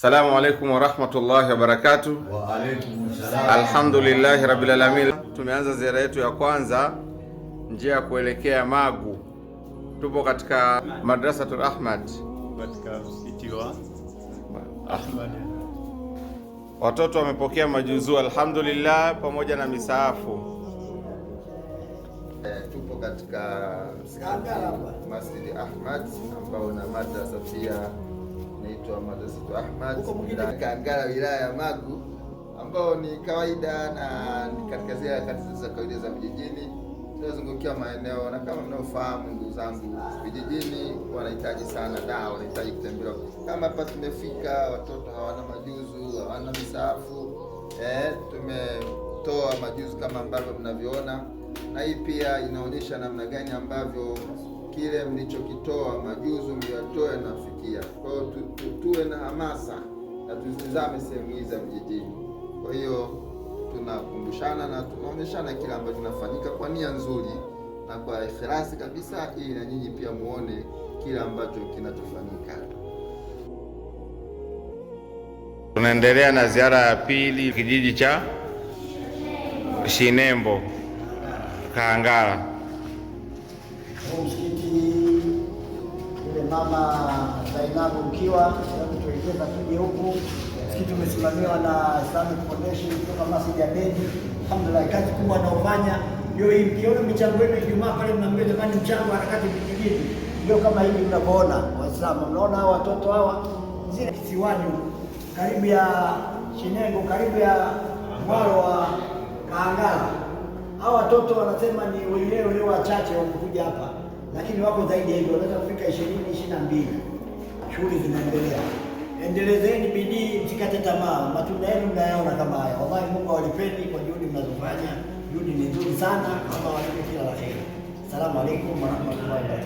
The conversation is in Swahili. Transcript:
Assalamu alaikum warahmatullahi wabarakatuh. Wa alaikum salam. Alhamdulillahi rabbil alamin. Tumeanza ziara yetu ya kwanza njia ya kuelekea Magu. Tupo katika Madrasatul Ahmad, Katika msikiti wa Ahmad. Watoto wamepokea majuzuu alhamdulillah pamoja na misaafu. Tupo katika Masjid Ahmad ambao na madrasa pia inaitwa Madrasatul Ahmad Kangala, wilaya ya Magu, ambao ni kawaida na katika zile harakati za kawaida za vijijini. Tunazungukia maeneo, na kama mnaofahamu ndugu zangu, vijijini wanahitaji sana dawa, wanahitaji kutembelewa. Kama hapa tumefika, watoto hawana majuzu, hawana misaafu. Tumetoa majuzu kama ambavyo mnavyoona, na hii pia inaonyesha namna gani ambavyo kile mlichokitoa majuzu mliotoa nafikia. Kwa hiyo tuwe na hamasa na tuzitizame sehemu hizi za vijijini. Kwa hiyo tunakumbushana na tunaonyeshana kile ambacho kinafanyika kwa nia nzuri na kwa ikhlasi kabisa, ili na nyinyi pia muone kile ambacho kinachofanyika. Tunaendelea na ziara ya pili kijiji cha Shinembo Kangala. Msikiti yule mama Zainabu ukiwa tuelekeza tuje huku. Msikiti umesimamiwa na Islamic Foundation kutoka Masjid ya Bedi. Alhamdulillah, kazi kubwa anaofanya ndio hii. Mkiona michango yenu Ijumaa pale mnaambia jamani, mchango harakati vijijini, ndio kama hivi mnavyoona Waislamu. Mnaona hawa watoto hawa zile kisiwani karibu ya Shinengo, karibu ya mwalo wa Kangala. Hawa watoto wanasema ni wenyewe leo wachache wamekuja hapa, lakini wako zaidi ya hivyo, wanaweza kufika 20-22. Shughuli zinaendelea. Endelezeni bidii, msikate tamaa. Matunda yenu mnayaona kama haya. Wallahi Mungu awalipeni kwa juhudi mnazofanya. Juhudi ni nzuri sana. Allah awalipe kila la kheri. Asalamu alaykum wa rahmatullahi wa barakatuh.